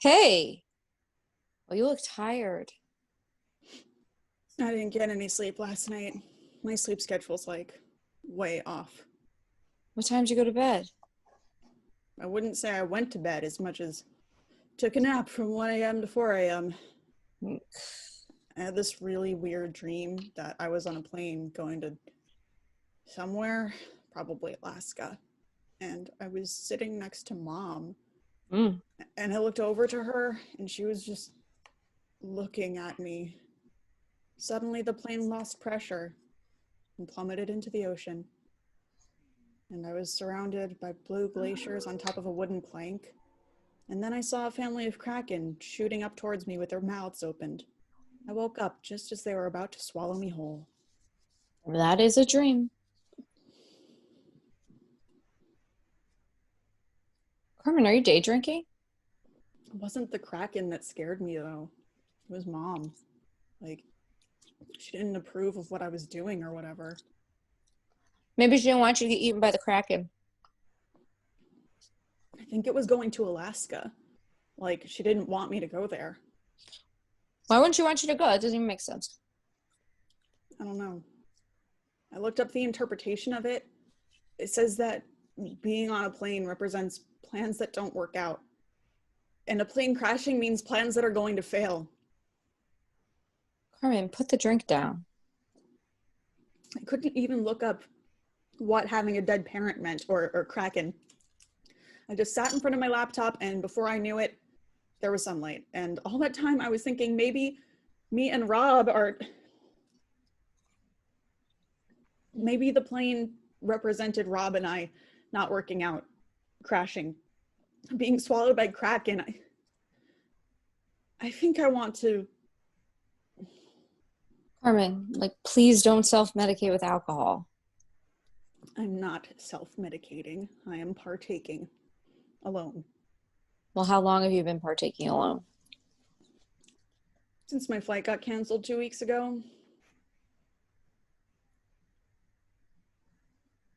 Hey, well, you look tired. I didn't get any sleep last night. My sleep schedule's like way off. What time did you go to bed? I wouldn't say I went to bed as much as took a nap from 1 a.m. to 4 a.m. Mm. I had this really weird dream that I was on a plane going to somewhere, probably Alaska, and I was sitting next to mom, Mm. and I looked over to her and she was just looking at me. Suddenly the plane lost pressure and plummeted into the ocean, and I was surrounded by blue glaciers on top of a wooden plank. And then I saw a family of kraken shooting up towards me with their mouths opened. I woke up just as they were about to swallow me whole. That is a dream. Carmen, are you day drinking? It wasn't the kraken that scared me, though. It was mom. Like, she didn't approve of what I was doing or whatever. Maybe she didn't want you to get eaten by the Kraken. I think it was going to Alaska. Like, she didn't want me to go there. Why wouldn't she want you to go? It doesn't even make sense. I don't know. I looked up the interpretation of it. It says that being on a plane represents plans that don't work out. And a plane crashing means plans that are going to fail. Carmen, put the drink down. I couldn't even look up what having a dead parent meant or kraken. I just sat in front of my laptop, and before I knew it, there was sunlight. And all that time I was thinking maybe me and Rob are, maybe the plane represented Rob and I not working out, crashing, being swallowed by kraken. I think I want to. Carmen, like, please don't self-medicate with alcohol. I'm not self-medicating. I am partaking alone. Well, how long have you been partaking alone? Since my flight got canceled 2 weeks ago.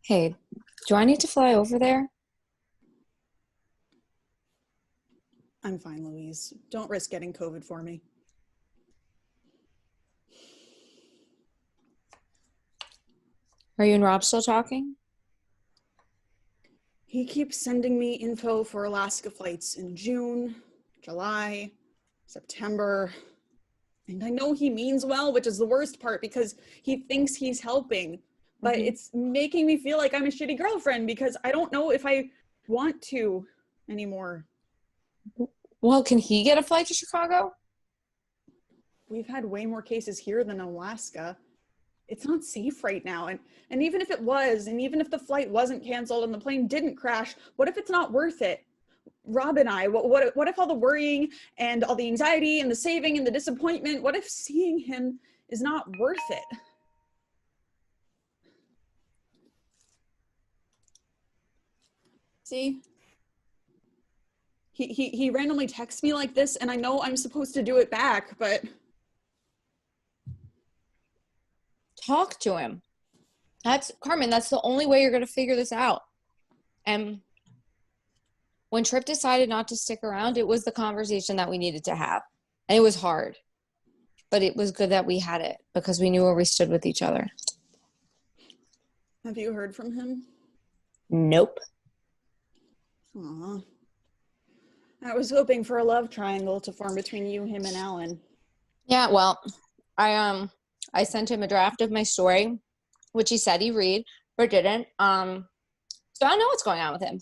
Hey, do I need to fly over there? I'm fine, Louise. Don't risk getting COVID for me. Are you and Rob still talking? He keeps sending me info for Alaska flights in June, July, September. And I know he means well, which is the worst part because he thinks he's helping. But it's making me feel like I'm a shitty girlfriend because I don't know if I want to anymore. Well, can he get a flight to Chicago? We've had way more cases here than Alaska. It's not safe right now. And even if it was, and even if the flight wasn't canceled and the plane didn't crash, what if it's not worth it? Rob and I, what if all the worrying and all the anxiety and the saving and the disappointment, what if seeing him is not worth it? See? He randomly texts me like this, and I know I'm supposed to do it back, but Talk to him. Carmen, that's the only way you're going to figure this out. And when Tripp decided not to stick around, it was the conversation that we needed to have. And it was hard, but it was good that we had it because we knew where we stood with each other. have you heard from him? Nope. Aw. I was hoping for a love triangle to form between you, him, and Alan. Yeah, well, I sent him a draft of my story, which he said he'd read, but didn't. So I don't know what's going on with him.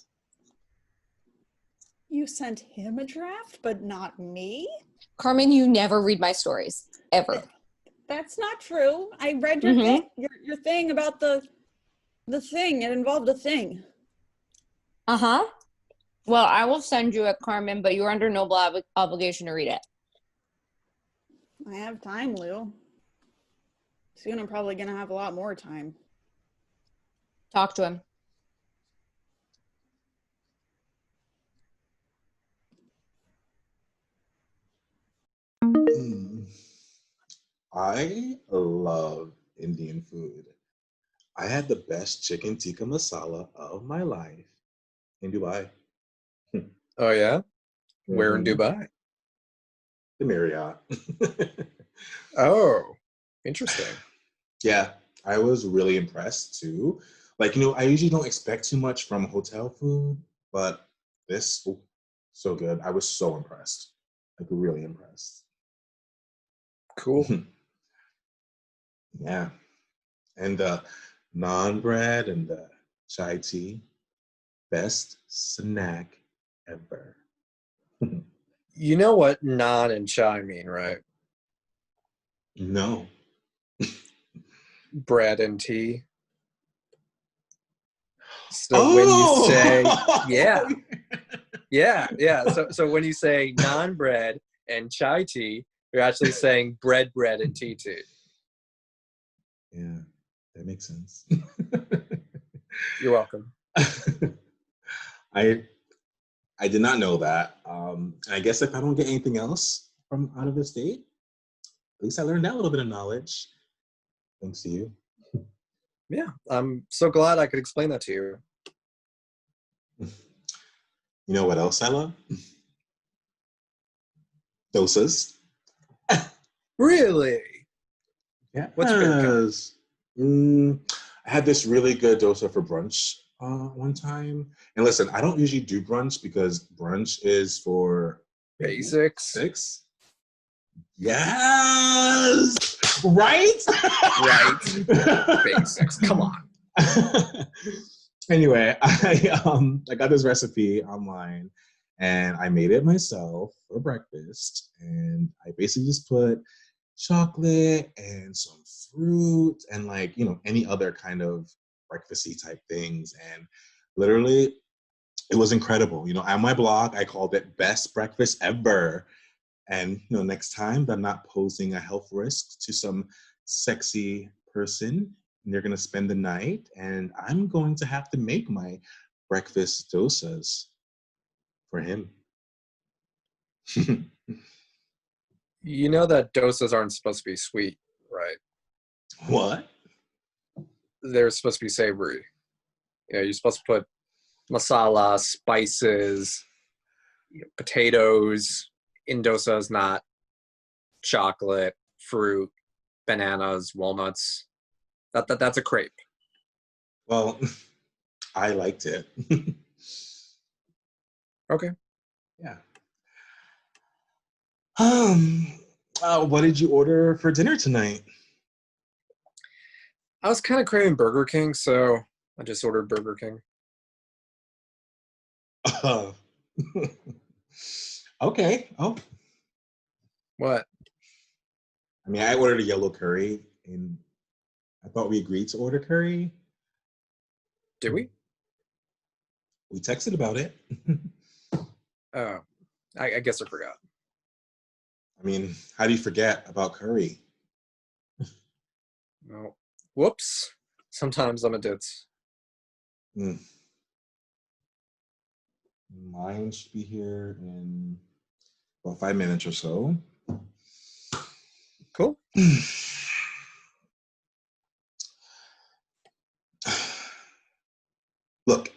You sent him a draft, but not me? Carmen, you never read my stories, ever. That's not true. I read your Mm-hmm. thing, your thing about the thing. It involved a thing. Uh-huh. Well, I will send you it, Carmen, but you're under no obligation to read it. I have time, Lou. Soon I'm probably gonna have a lot more time. Talk to him. Mm. I love Indian food. I had the best chicken tikka masala of my life in Dubai. Oh yeah? Where in Mhm. Dubai? The Marriott. Oh, interesting. Yeah, I was really impressed too. Like, I usually don't expect too much from hotel food, but this, so good. I was so impressed. Like, really impressed. Cool. Yeah. And the naan bread and the chai tea, best snack ever. You know what naan and chai mean, right? No. Bread and tea. So when you say, Oh! yeah. So when you say naan bread and chai tea, you're actually saying bread, and tea. Yeah, that makes sense. You're welcome. I I did not know that. And I guess if I don't get anything else from out of the state, at least I learned that little bit of knowledge. Thanks to you. Yeah, I'm so glad I could explain that to you. You know what else I love? Dosas. Really? Yeah. What's your favorite kind? I had this really good dosa for brunch one time. And listen, I don't usually do brunch because brunch is for Basics. six. Yes. Right? Right. Basics. Come on. Anyway, I got this recipe online and I made it myself for breakfast. And I basically just put chocolate and some fruit and any other kind of breakfasty type things. And literally it was incredible. On my blog, I called it best breakfast ever. And next time I'm not posing a health risk to some sexy person, and they're gonna spend the night, and I'm going to have to make my breakfast dosas for him. You know that dosas aren't supposed to be sweet, right? What? They're supposed to be savory. You're supposed to put masala, spices, potatoes in dosas, not chocolate, fruit, bananas, walnuts. That's a crepe. Well, I liked it. Okay. Yeah. What did you order for dinner tonight? I was kind of craving Burger King, so I just ordered Burger King. Okay. Oh, What? I mean, I ordered a yellow curry, and I thought we agreed to order curry. Did we? We texted about it. Oh, I guess I forgot. I mean, how do you forget about curry? No. Whoops. Sometimes I'm a ditz. Mm. Mine should be here in about 5 minutes or so. Cool. Look,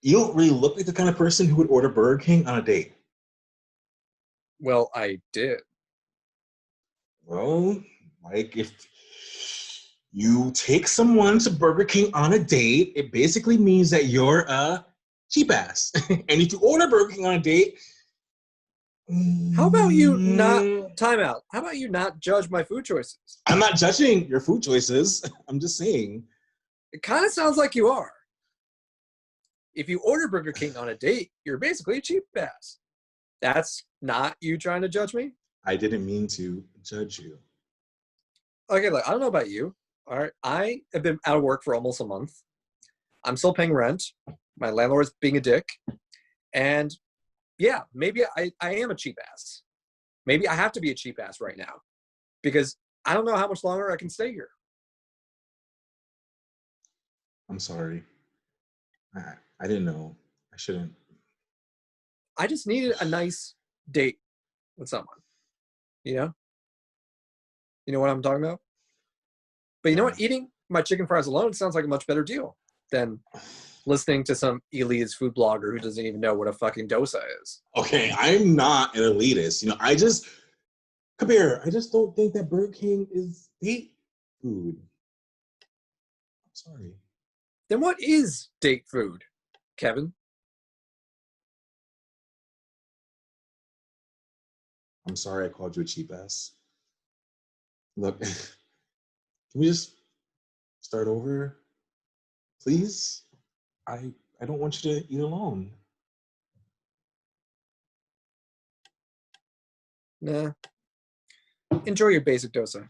you don't really look like the kind of person who would order Burger King on a date. Well, I did. Well, if you take someone to Burger King on a date, it basically means that you're a cheap ass. And if you order Burger King on a date, How about you not time out? How about you not judge my food choices? I'm not judging your food choices. I'm just saying. It kind of sounds like you are. If you order Burger King on a date, you're basically a cheap ass. That's not you trying to judge me? I didn't mean to judge you. Okay, look, I don't know about you. All right. I have been out of work for almost a month. I'm still paying rent. My landlord's being a dick. And yeah, maybe I am a cheap ass. Maybe I have to be a cheap ass right now because I don't know how much longer I can stay here. I'm sorry. I didn't know. I shouldn't. I just needed a nice date with someone. You know? You know what I'm talking about? But you know what? Eating my chicken fries alone sounds like a much better deal. than listening to some elitist food blogger who doesn't even know what a fucking dosa is. Okay, I'm not an elitist. I just, Kabir, I just don't think that Burger King is date food. I'm sorry. Then what is date food, Kevin? I'm sorry I called you a cheap ass. Look, can we just start over, please? I don't want you to eat alone. Nah. Enjoy your basic dosa.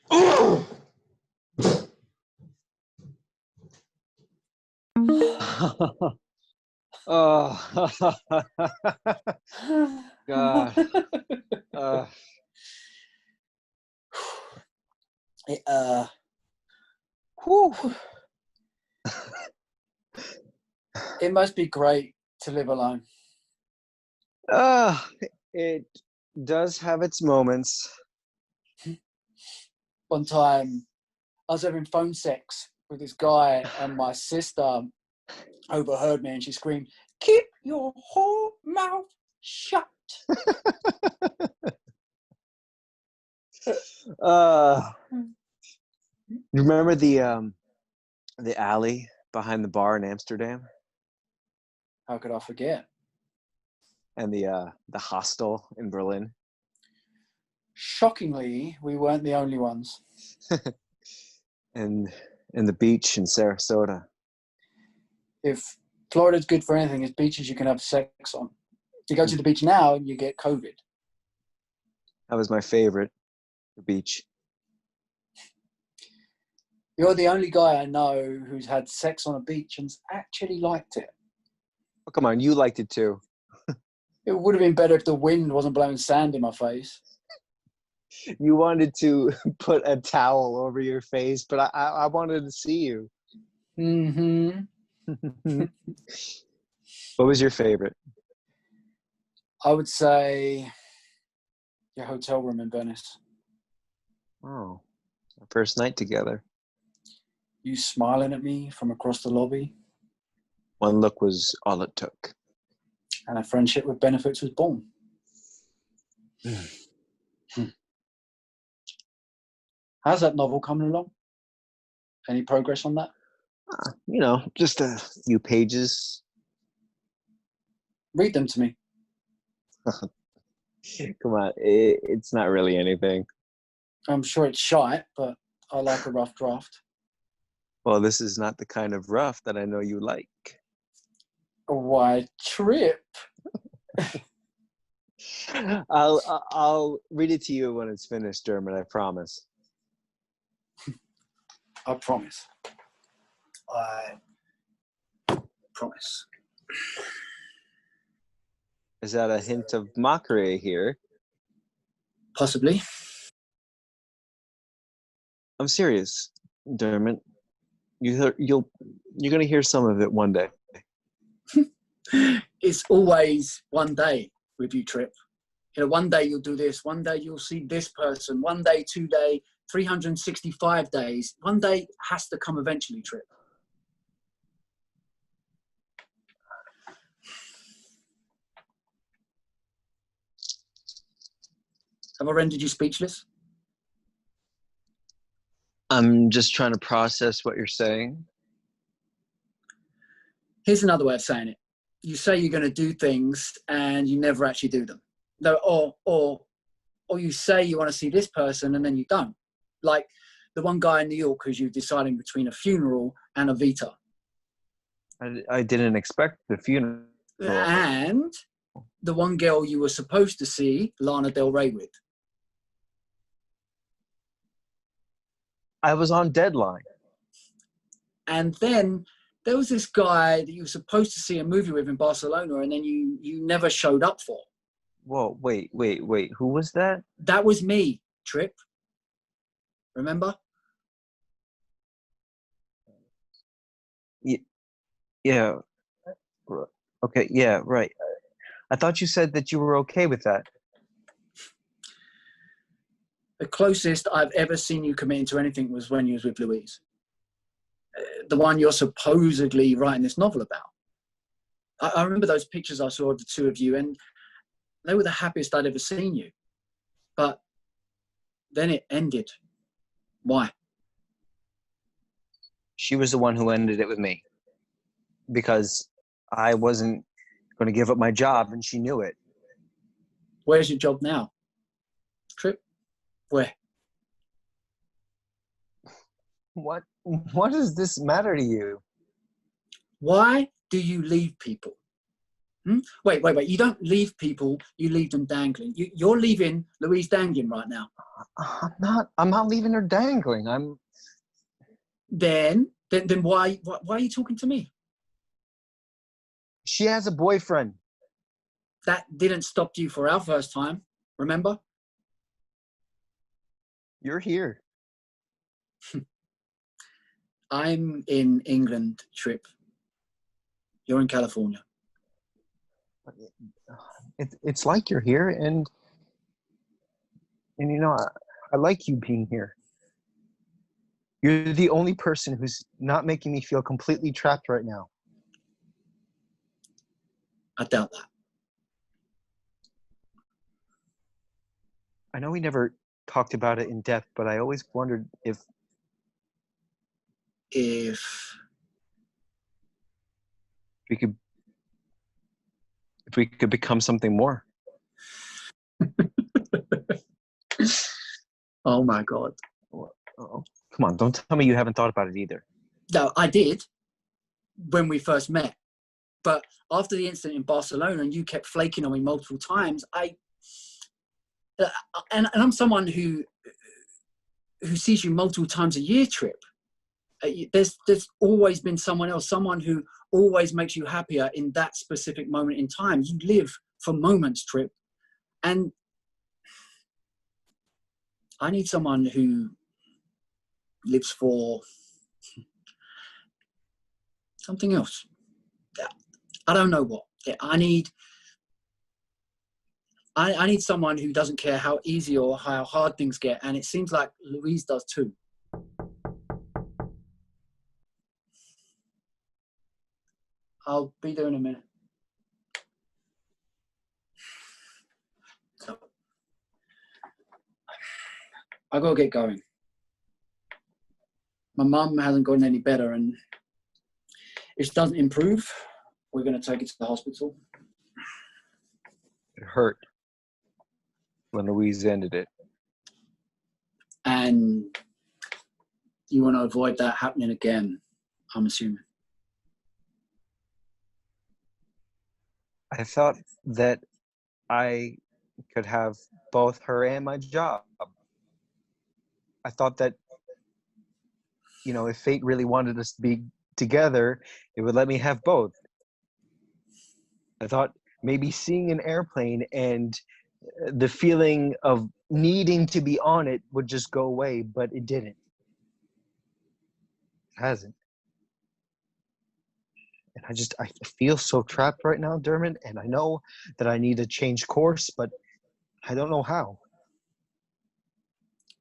Oh! Oh, God. Whew. It must be great to live alone. It does have its moments. One time, I was having phone sex with this guy, and my sister overheard me, and she screamed, "Keep your whole mouth shut." Remember the alley behind the bar in Amsterdam, How could I forget? and the hostel in Berlin? Shockingly, we weren't the only ones. and the beach in Sarasota. If Florida's good for anything, it's beaches you can have sex on. You go to the beach now and you get COVID. That was my favorite, the beach. You're the only guy I know who's had sex on a beach and's actually liked it. Oh, come on, you liked it too. It would have been better if the wind wasn't blowing sand in my face. You wanted to put a towel over your face, but I wanted to see you. Mm-hmm. What was your favorite? I would say your hotel room in Venice. Oh, our first night together. You smiling at me from across the lobby. One look was all it took. And a friendship with benefits was born. How's that novel coming along? Any progress on that? Just a few pages. Read them to me. Come on, it's not really anything. I'm sure it's shite, but I like a rough draft. Well, this is not the kind of rough that I know you like. Why, Trip? I'll read it to you when it's finished, Dermot, I promise. I promise. I promise. Is that a hint of mockery here? Possibly. I'm serious, Dermot. You're gonna hear some of it one day. It's always one day with you, Trip. One day you'll do this, one day you'll see this person, one day, 2 day, 365 days. One day has to come eventually, Trip. Have I rendered you speechless? I'm just trying to process what you're saying. Here's another way of saying it. You say you're going to do things and you never actually do them. No, or you say you want to see this person and then you don't. Like the one guy in New York who's you deciding between a funeral and a Vita. I didn't expect the funeral. And the one girl you were supposed to see Lana Del Rey with. I was on deadline. And then there was this guy that you were supposed to see a movie with in Barcelona and then you never showed up for. Whoa, wait. Who was that? That was me, Trip. Remember? Yeah. Okay, yeah, right. I thought you said that you were okay with that. The closest I've ever seen you committing to anything was when you was with Louise. The one you're supposedly writing this novel about. I remember those pictures I saw of the two of you, and they were the happiest I'd ever seen you. But then it ended. Why? She was the one who ended it with me because I wasn't going to give up my job, and she knew it. Where's your job now? Trip? Where? What does this matter to you? Why do you leave people? Wait. You don't leave people, you leave them dangling. You're leaving Louise dangling right now. I'm not leaving her dangling. Then why are you talking to me? She has a boyfriend. That didn't stop you for our first time, remember? You're here. I'm in England, Trip. You're in California. It's like you're here, and you know, I like you being here. You're the only person who's not making me feel completely trapped right now. I doubt that. I know we never talked about it in depth, but I always wondered if we could become something more. Oh my God. Oh, come on, don't tell me you haven't thought about it either. No, I did when we first met. But after the incident in Barcelona, and you kept flaking on me multiple times, and I'm someone who sees you multiple times a year, Trip. There's always been someone else, someone who always makes you happier in that specific moment in time. You live for moments, Trip. And I need someone who lives for something else. I don't know what. I need someone who doesn't care how easy or how hard things get. And it seems like Louise does too. I'll be there in a minute. So, I gotta get going. My mum hasn't gotten any better, and if it doesn't improve, we're gonna take it to the hospital. It hurt when Louise ended it. And you want to avoid that happening again, I'm assuming. I thought that I could have both her and my job. I thought that, you know, if fate really wanted us to be together, it would let me have both. I thought maybe seeing an airplane and the feeling of needing to be on it would just go away, but it didn't. It hasn't. And I feel so trapped right now, Dermot, and I know that I need to change course, but I don't know how.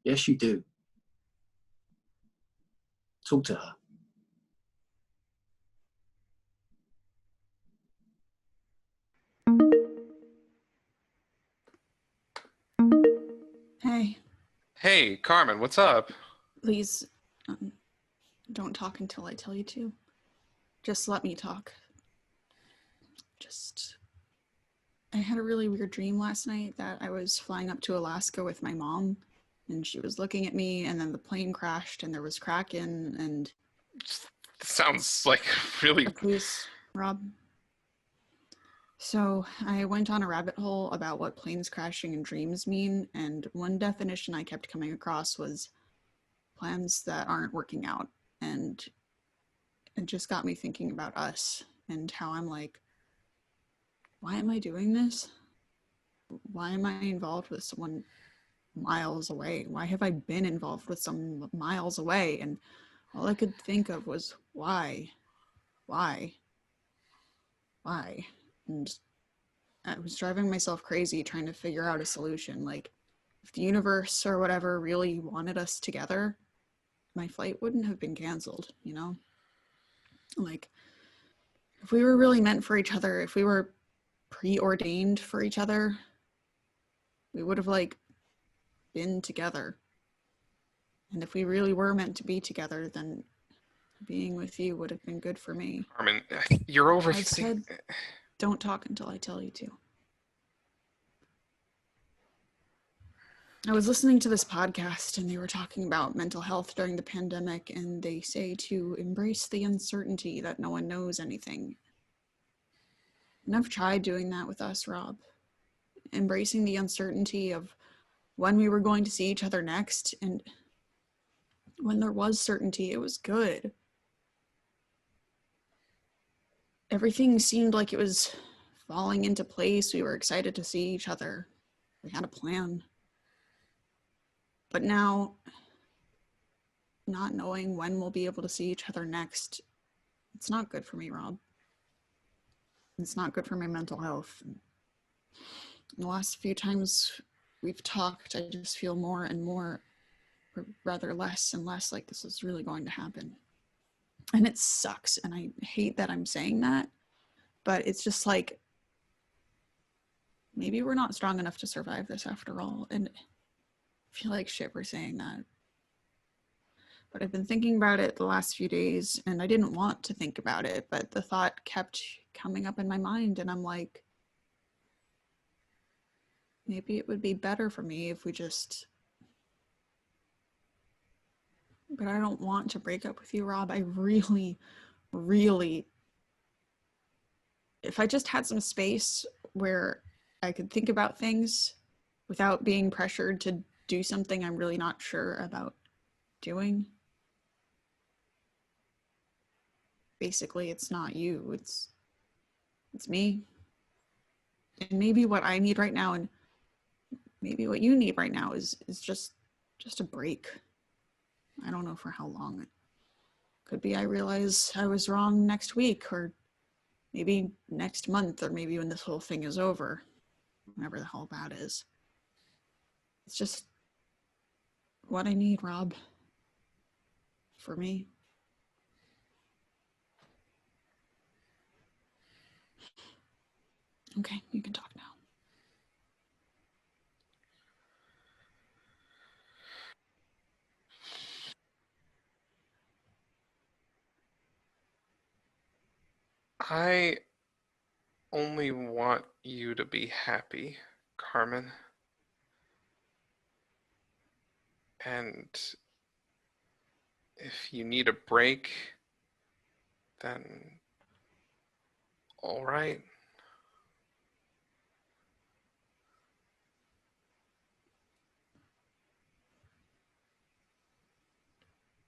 Yes, you do. Talk to her. Hey, Hey, Carmen, what's up? please don't talk until I tell you to. Just let me talk. I had a really weird dream last night that I was flying up to Alaska with my mom, and she was looking at me, and then the plane crashed, and there was Kraken, and... Sounds like really... Please, Rob. So I went on a rabbit hole about what planes crashing in dreams mean, and one definition I kept coming across was plans that aren't working out, and it just got me thinking about us and how I'm like, why am I doing this? Why am I involved with someone miles away? Why have I been involved with someone miles away? And all I could think of was why? And I was driving myself crazy trying to figure out a solution. Like, if the universe or whatever really wanted us together, my flight wouldn't have been canceled, you know? Like, if we were really meant for each other, if we were preordained for each other, we would have, like, been together. And if we really were meant to be together, then being with you would have been good for me. Carmen, you're I've overthinking. said, don't talk until I tell you to. I was listening to this podcast and they were talking about mental health during the pandemic, and they say to embrace the uncertainty that no one knows anything. And I've tried doing that with us, Rob. Embracing the uncertainty of when we were going to see each other next, and when there was certainty, it was good. Everything seemed like it was falling into place. We were excited to see each other. We had a plan. But now, not knowing when we'll be able to see each other next, it's not good for me, Rob. It's not good for my mental health. The last few times we've talked, I just feel more and more, or rather less and less, like this is really going to happen. And it sucks, and I hate that I'm saying that, but it's just like, maybe we're not strong enough to survive this after all. And I feel like shit for saying that. But I've been thinking about it the last few days, and I didn't want to think about it, but the thought kept coming up in my mind, and I'm like, maybe it would be better for me if we just... But I don't want to break up with you, Rob. I really, really... If I just had some space where I could think about things without being pressured to do something I'm really not sure about doing. Basically, it's not you, it's me. And maybe what I need right now, and maybe what you need right now, is just a break. I don't know for how long. It could be I realize I was wrong next week, or maybe next month, or maybe when this whole thing is over, whenever the hell that is. It's just what I need, Rob. For me. Okay, you can talk now. I only want you to be happy, Carmen. And if you need a break, then all right.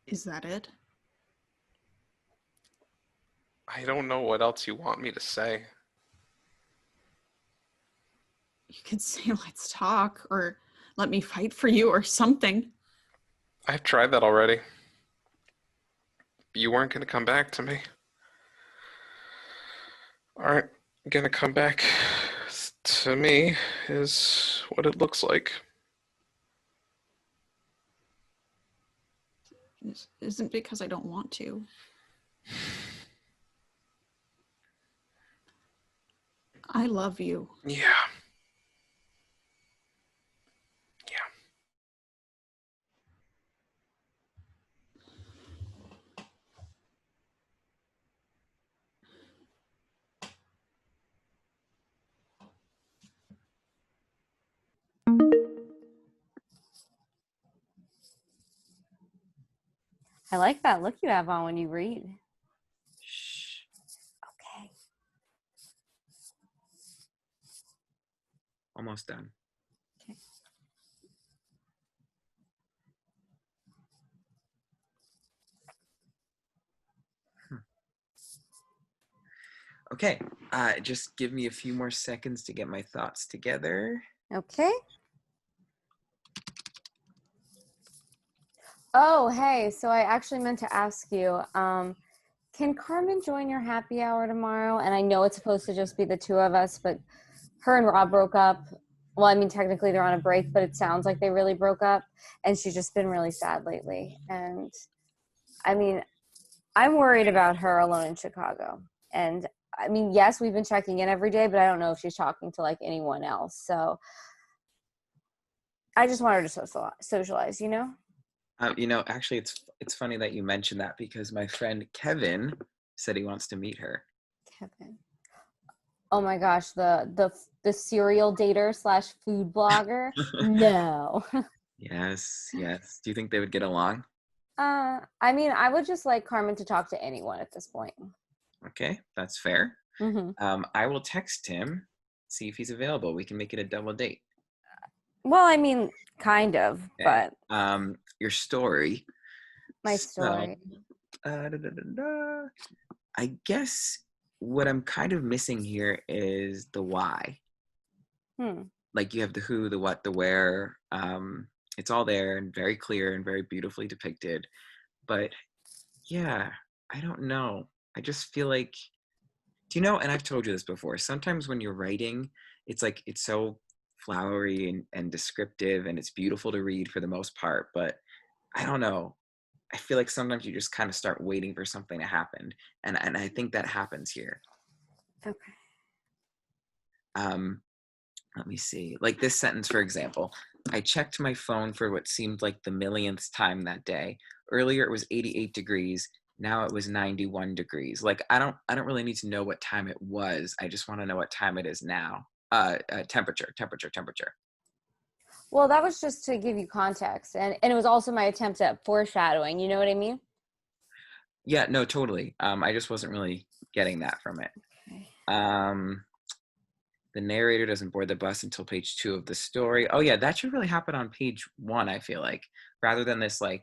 Is that it? I don't know what else you want me to say. You could say, let's talk, or let me fight for you, or something. I've tried that already. You weren't going to come back to me. Aren't going to come back to me is what it looks like. This isn't because I don't want to. I love you. Yeah. I like that look you have on when you read. Shh. Okay. Almost done. Okay. Okay, just give me a few more seconds to get my thoughts together. Okay. Oh, hey, so I actually meant to ask you, can Carmen join your happy hour tomorrow? And I know it's supposed to just be the two of us, but her and Rob broke up well, I mean, technically they're on a break, but it sounds like they really broke up. And she's just been really sad lately. And I mean, I'm worried about her alone in Chicago. And I mean, yes, we've been checking in every day, but I don't know if she's talking to like anyone else. So I just want her to socialize, you know? Actually, it's funny that you mentioned that because my friend Kevin said he wants to meet her. Kevin. Oh my gosh, the serial dater / food blogger. No. Yes. Do you think they would get along? I mean, I would just like Carmen to talk to anyone at this point. Okay, that's fair. Mm-hmm. I will text him, see if he's available. We can make it a double date. Well, I mean, kind of, Okay. but Your story. my So, story. I guess what I'm kind of missing here is the why. Like you have the who, the what, the where. It's all there and very clear and very beautifully depicted. But yeah, I don't know. I just feel like, do you know, and I've told you this before, sometimes when you're writing, it's like, it's so flowery and descriptive and it's beautiful to read for the most part. But I don't know. I feel like sometimes you just kind of start waiting for something to happen. And I think that happens here. Okay. Let me see. Like this sentence, for example, I checked my phone for what seemed like the millionth time that day. Earlier it was 88 degrees. Now it was 91 degrees. Like I don't really need to know what time it was. I just want to know what time it is now. Temperature. Well, that was just to give you context, and it was also my attempt at foreshadowing. You know what I mean? Yeah, no, totally. I just wasn't really getting that from it. Okay. The narrator doesn't board the bus until page 2 of the story. Oh yeah, that should really happen on page 1, I feel like, rather than this like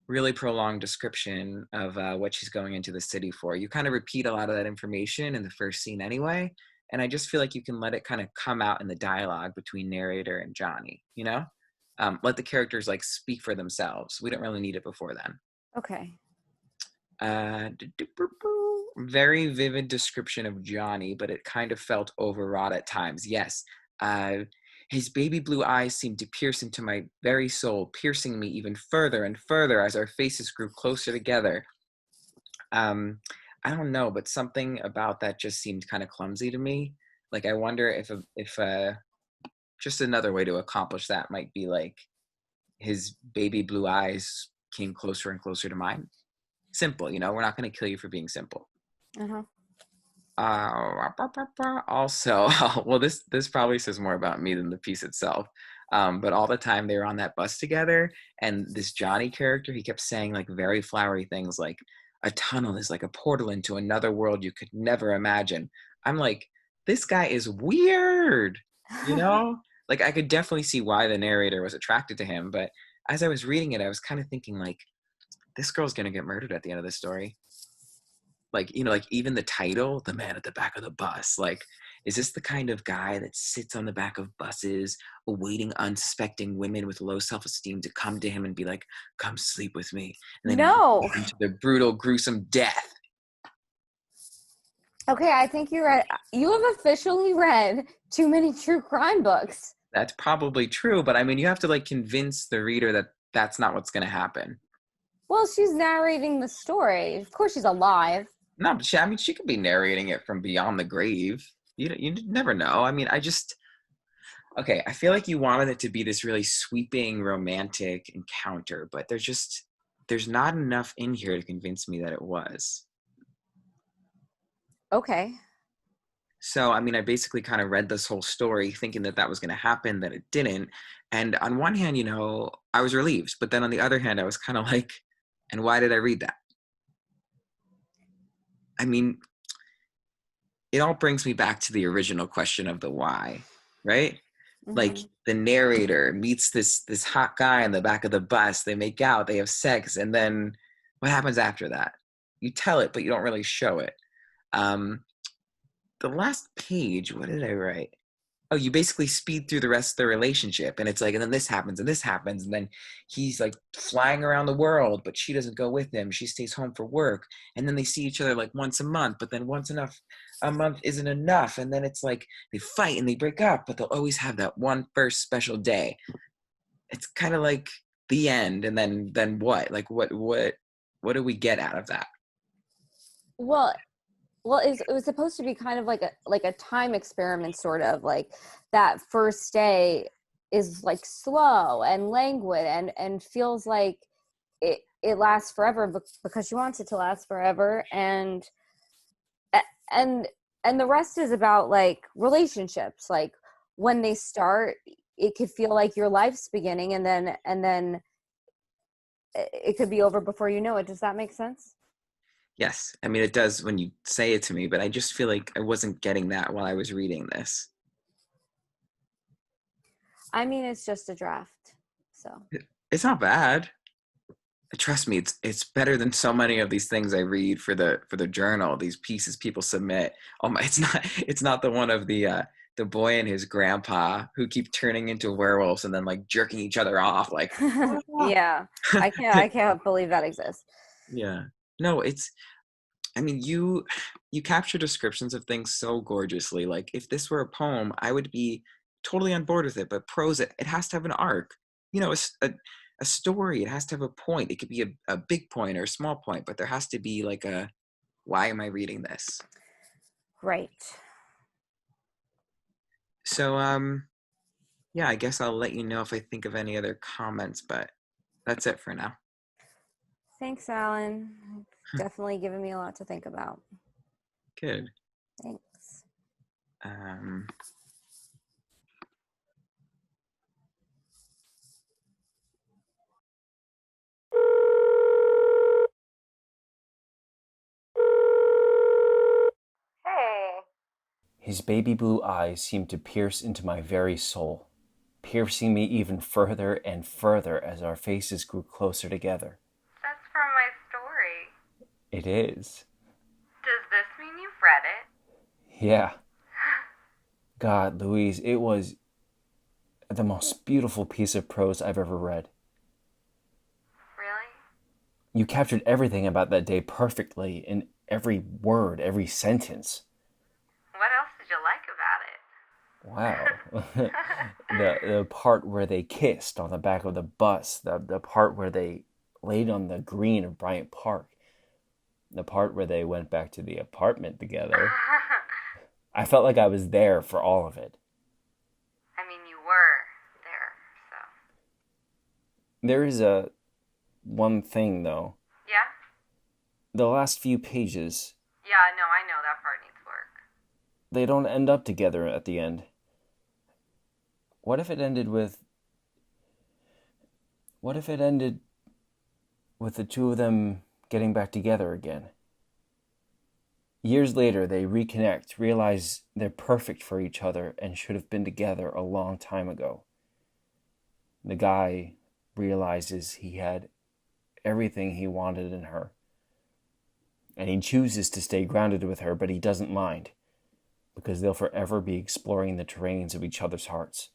really prolonged description of what she's going into the city for. You kind of repeat a lot of that information in the first scene anyway, and I just feel like you can let it kind of come out in the dialogue between narrator and Johnny, you know? Let the characters like speak for themselves. We don't really need it before then. Okay. Very vivid description of Johnny, but it kind of felt overwrought at times. Yes. His baby blue eyes seemed to pierce into my very soul, piercing me even further and further as our faces grew closer together. I don't know, but something about that just seemed kind of clumsy to me. Like, I wonder if just another way to accomplish that might be like his baby blue eyes came closer and closer to mine. Simple, you know, we're not going to kill you for being simple. Uh-huh. Also, well, this probably says more about me than the piece itself. But all the time they were on that bus together, and this Johnny character, he kept saying like very flowery things like, a tunnel is like a portal into another world you could never imagine. I'm like, this guy is weird, you know? Like, I could definitely see why the narrator was attracted to him, but as I was reading it, I was kind of thinking like, this girl's gonna get murdered at the end of the story. Like, you know, like even the title, The Man at the Back of the Bus, like, is this the kind of guy that sits on the back of buses awaiting unsuspecting women with low self-esteem to come to him and be like, come sleep with me, and then No. into the brutal, gruesome death? Okay, I think you have officially read too many true crime books. That's probably true, but I mean, you have to like convince the reader that that's not what's going to happen. Well, she's narrating the story. Of course she's alive. No, but she could be narrating it from beyond the grave. You never know. I mean, okay, I feel like you wanted it to be this really sweeping romantic encounter, but there's not enough in here to convince me that it was. Okay. So, I mean, I basically kind of read this whole story thinking that was going to happen, that it didn't. And on one hand, you know, I was relieved, but then on the other hand, I was kind of like, and why did I read that? I mean, it all brings me back to the original question of the why, right? Mm-hmm. Like the narrator meets this hot guy in the back of the bus, they make out, they have sex, and then what happens after that? You tell it, but you don't really show it. The last page, what did I write? oh, you basically speed through the rest of the relationship, and it's like, and then this happens and this happens, and then he's like flying around the world, but she doesn't go with him. She stays home for work, and then they see each other like once a month, but then once a month isn't enough, and then it's like they fight and they break up, but they'll always have that one first special day. It's kind of like the end, and then what? Like what do we get out of that? Well, it was supposed to be kind of like a time experiment, sort of like that first day is like slow and languid and feels like it lasts forever because she wants it to last forever, and the rest is about like relationships. Like when they start, it could feel like your life's beginning, and then it could be over before you know it. Does that make sense? Yes, I mean it does when you say it to me, but I just feel like I wasn't getting that while I was reading this. I mean, it's just a draft, so It's not bad. Trust me, it's better than so many of these things I read for the journal. These pieces people submit. Oh my, it's not the one of the boy and his grandpa who keep turning into werewolves and then like jerking each other off. Like, yeah, I can't believe that exists. yeah, no, I mean, you capture descriptions of things so gorgeously. Like if this were a poem, I would be totally on board with it. But prose, it has to have an arc. You know, a story. It has to have a point. It could be a big point or a small point, but there has to be like a, why am I reading this? Right. So, yeah, I guess I'll let you know if I think of any other comments, but that's it for now. Thanks, Alan. Definitely given me a lot to think about. Good. Thanks. Hey. His baby blue eyes seemed to pierce into my very soul, piercing me even further and further as our faces grew closer together. That's from my story. It is. Does this mean you've read it? Yeah. God, Louise, it was the most beautiful piece of prose I've ever read. Really? You captured everything about that day perfectly in every word, every sentence. What else did you like about it? Wow. The part where they kissed on the back of the bus, the part where they laid on the green of Bryant Park, the part where they went back to the apartment together. I felt like I was there for all of it. I mean, you were there, so. There is one thing, though. Yeah? The last few pages, Yeah, no, I know that part needs work. they don't end up together at the end. What if it ended with the two of them getting back together again? Years later, they reconnect, realize they're perfect for each other and should have been together a long time ago. The guy realizes he had everything he wanted in her, and he chooses to stay grounded with her, but he doesn't mind, because they'll forever be exploring the terrains of each other's hearts.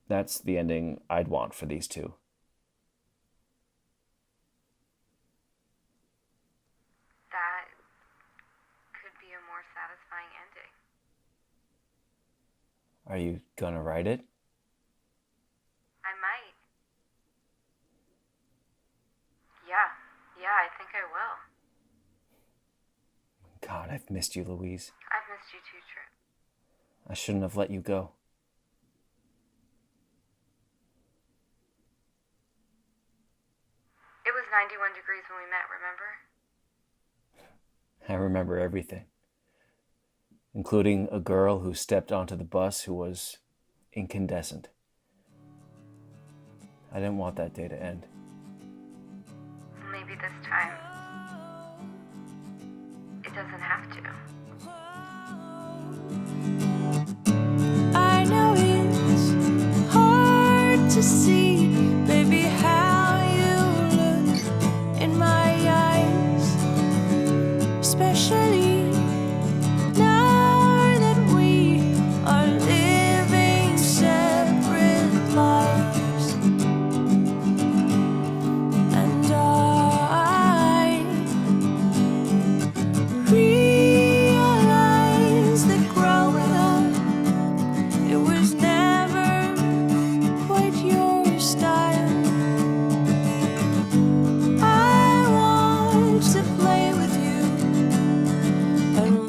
That's the ending I'd want for these two. That could be a more satisfying ending. Are you gonna write it? I might. Yeah, I think I will. God, I've missed you, Louise. I've missed you too, Trip. I shouldn't have let you go. It was 91 degrees when we met, remember? I remember everything, including a girl who stepped onto the bus who was incandescent. I didn't want that day to end. Maybe this time it doesn't have to. I know it's hard to see, baby, how you look in my eyes, especially now that we And